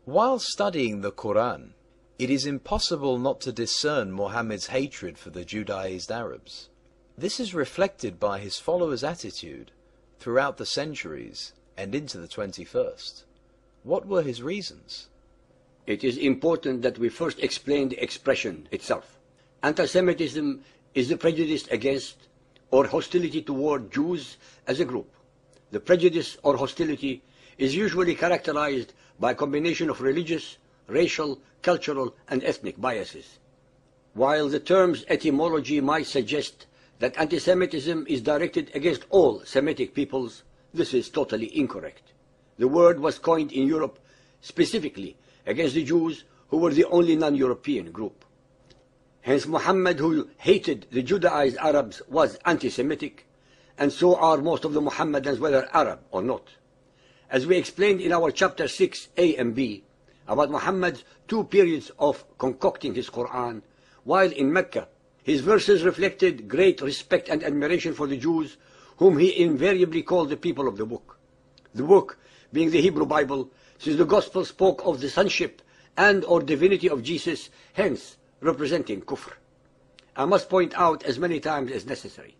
While studying the Quran, it is impossible not to discern Muhammad's hatred for the Judaized Arabs. This is reflected by his followers' attitude throughout the centuries and into the 21st. What were his reasons? It is important that we first explain the expression itself. Anti-Semitism is the prejudice against or hostility toward Jews as a group. The prejudice or hostility is usually characterized by a combination of religious, racial, cultural, and ethnic biases. While the term's etymology might suggest that anti-Semitism is directed against all Semitic peoples, this is totally incorrect. The word was coined in Europe specifically against the Jews, who were the only non-European group. Hence Muhammad, who hated the Judaized Arabs, was anti-Semitic, and so are most of the Muhammadans, whether Arab or not. As we explained in our chapter 6a and b about Muhammad's two periods of concocting his Quran, while in Mecca his verses reflected great respect and admiration for the Jews, whom he invariably called the people of the book. The book being the Hebrew Bible, since the Gospel spoke of the sonship and or divinity of Jesus, hence representing kufr. I must point out as many times as necessary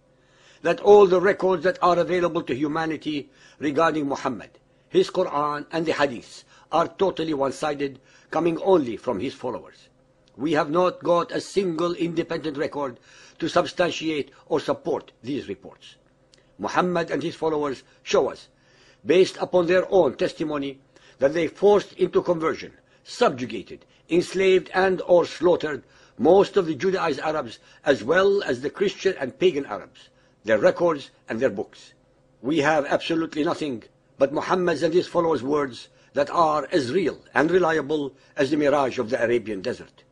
that all the records that are available to humanity regarding Muhammad, his Quran and the Hadith are totally one-sided, coming only from his followers. We have not got a single independent record to substantiate or support these reports. Muhammad and his followers show us, based upon their own testimony, that they forced into conversion, subjugated, enslaved and or slaughtered most of the Judaized Arabs as well as the Christian and pagan Arabs, their records and their books. We have absolutely nothing but Muhammad's and his followers' words that are as real and reliable as the mirage of the Arabian desert.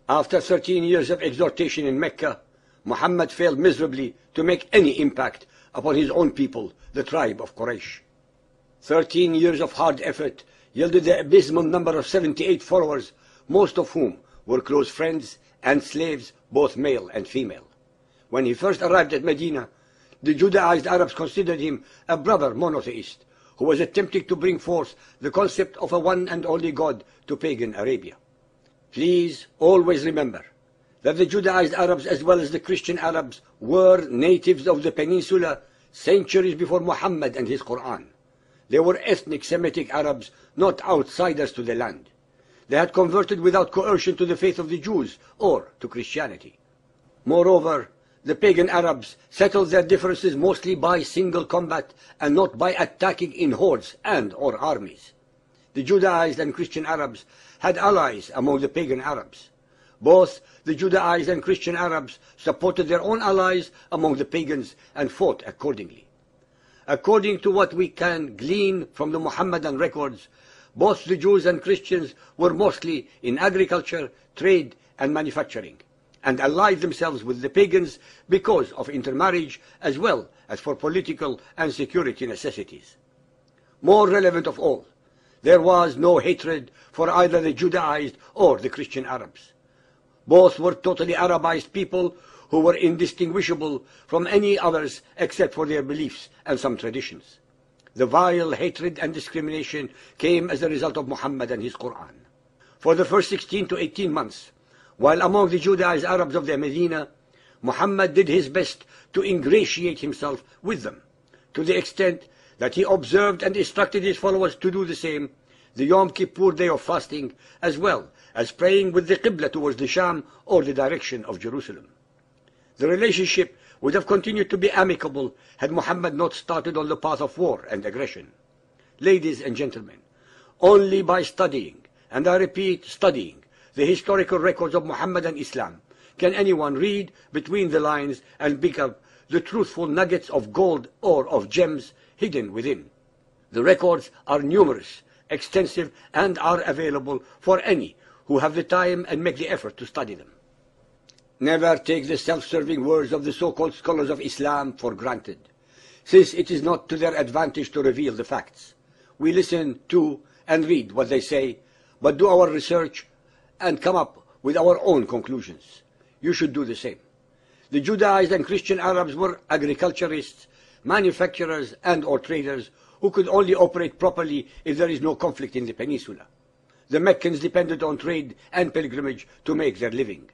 After 13 years of exhortation in Mecca, Muhammad failed miserably to make any impact upon his own people, the tribe of Quraysh. 13 years of hard effort yielded the abysmal number of 78 followers, most of whom were close friends and slaves, both male and female. When he first arrived at Medina, the Judaized Arabs considered him a brother monotheist who was attempting to bring forth the concept of a one and only God to pagan Arabia. Please always remember that the Judaized Arabs as well as the Christian Arabs were natives of the peninsula centuries before Muhammad and his Quran. They were ethnic Semitic Arabs, not outsiders to the land. They had converted without coercion to the faith of the Jews or to Christianity. Moreover, the pagan Arabs settled their differences mostly by single combat and not by attacking in hordes and or armies. The Judaized and Christian Arabs had allies among the pagan Arabs. Both the Judaized and Christian Arabs supported their own allies among the pagans and fought accordingly. According to what we can glean from the Muhammadan records, both the Jews and Christians were mostly in agriculture, trade and manufacturing, and allied themselves with the pagans because of intermarriage as well as for political and security necessities. More relevant of all, there was no hatred for either the Judaized or the Christian Arabs. Both were totally Arabized people who were indistinguishable from any others except for their beliefs and some traditions. The vile hatred and discrimination came as a result of Muhammad and his Quran. For the first 16 to 18 months, while among the Judaized Arabs of the Medina, Muhammad did his best to ingratiate himself with them, to the extent that he observed and instructed his followers to do the same, the Yom Kippur day of fasting, as well as praying with the Qibla towards the Sham or the direction of Jerusalem. The relationship would have continued to be amicable had Muhammad not started on the path of war and aggression. Ladies and gentlemen, only by studying, and I repeat studying, the historical records of Muhammad and Islam can anyone read between the lines and pick up the truthful nuggets of gold or of gems hidden within. The records are numerous, extensive, and are available for any who have the time and make the effort to study them. Never take the self-serving words of the so-called scholars of Islam for granted, since it is not to their advantage to reveal the facts. We listen to and read what they say, but do our research and come up with our own conclusions. You should do the same. The Judaized and Christian Arabs were agriculturists, manufacturers and or traders who could only operate properly if there is no conflict in the peninsula. The Meccans depended on trade and pilgrimage to make their living.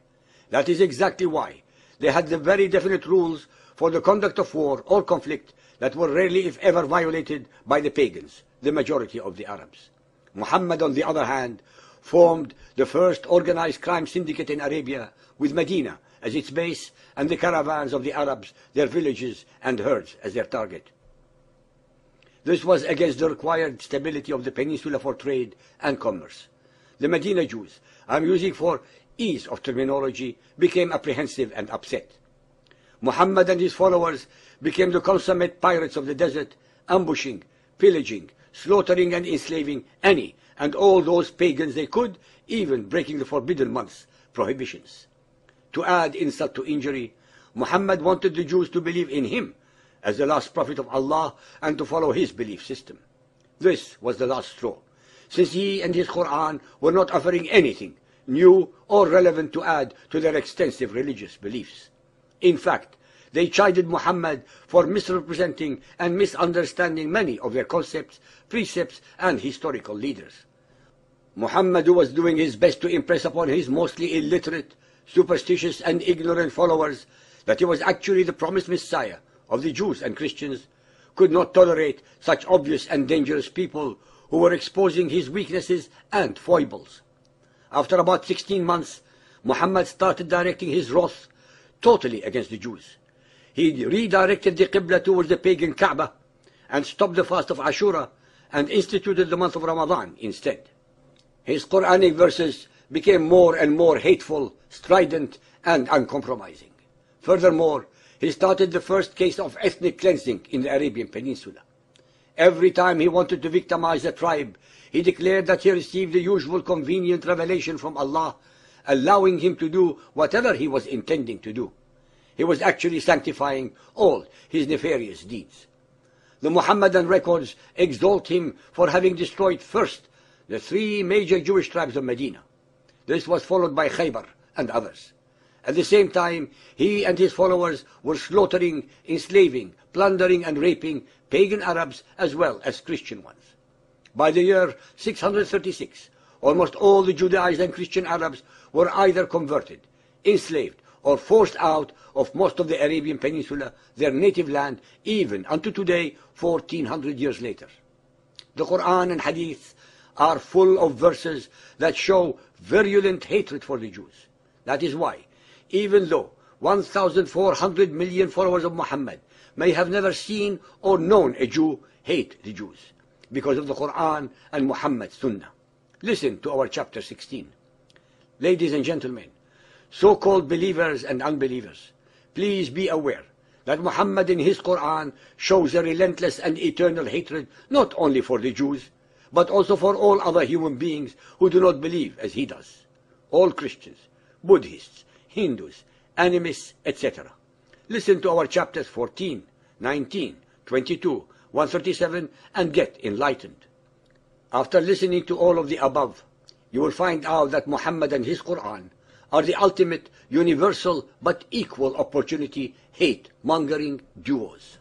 That is exactly why they had the very definite rules for the conduct of war or conflict that were rarely, if ever, violated by the pagans, the majority of the Arabs. Muhammad, on the other hand, formed the first organized crime syndicate in Arabia, with Medina as its base and the caravans of the Arabs, their villages and herds as their target. This was against the required stability of the peninsula for trade and commerce. The Medina Jews, I'm using for ease of terminology, became apprehensive and upset. Muhammad and his followers became the consummate pirates of the desert, ambushing, pillaging, slaughtering and enslaving any and all those pagans they could, even breaking the forbidden months prohibitions. To add insult to injury, Muhammad wanted the Jews to believe in him as the last prophet of Allah and to follow his belief system. This was the last straw, since he and his Quran were not offering anything new or relevant to add to their extensive religious beliefs. In fact, they chided Muhammad for misrepresenting and misunderstanding many of their concepts, precepts, and historical leaders. Muhammad, who was doing his best to impress upon his mostly illiterate, superstitious, and ignorant followers that he was actually the promised Messiah of the Jews and Christians, could not tolerate such obvious and dangerous people who were exposing his weaknesses and foibles. After about 16 months, Muhammad started directing his wrath totally against the Jews. He redirected the Qibla towards the pagan Kaaba and stopped the fast of Ashura and instituted the month of Ramadan instead. His Quranic verses became more and more hateful, strident, and uncompromising. Furthermore, he started the first case of ethnic cleansing in the Arabian Peninsula. Every time he wanted to victimize a tribe, he declared that he received the usual convenient revelation from Allah, allowing him to do whatever he was intending to do. He was actually sanctifying all his nefarious deeds. The Muhammadan records exalt him for having destroyed first the 3 major Jewish tribes of Medina. This was followed by Khaybar and others. At the same time, he and his followers were slaughtering, enslaving, plundering and raping pagan Arabs as well as Christian ones. By the year 636, almost all the Judaized and Christian Arabs were either converted, enslaved, or forced out of most of the Arabian Peninsula, their native land, even unto today, 1400 years later. The Quran and Hadith are full of verses that show virulent hatred for the Jews. That is why, even though 1,400 million followers of Muhammad may have never seen or known a Jew hate the Jews, because of the Quran and Muhammad's Sunnah. Listen to our chapter 16. Ladies and gentlemen, so-called believers and unbelievers, please be aware that Muhammad in his Quran shows a relentless and eternal hatred not only for the Jews, but also for all other human beings who do not believe as he does. All Christians, Buddhists, Hindus, animists, etc. Listen to our chapters 14, 19, 22, 137 and get enlightened. After listening to all of the above, you will find out that Muhammad and his Quran are the ultimate, universal, but equal opportunity hate-mongering duos.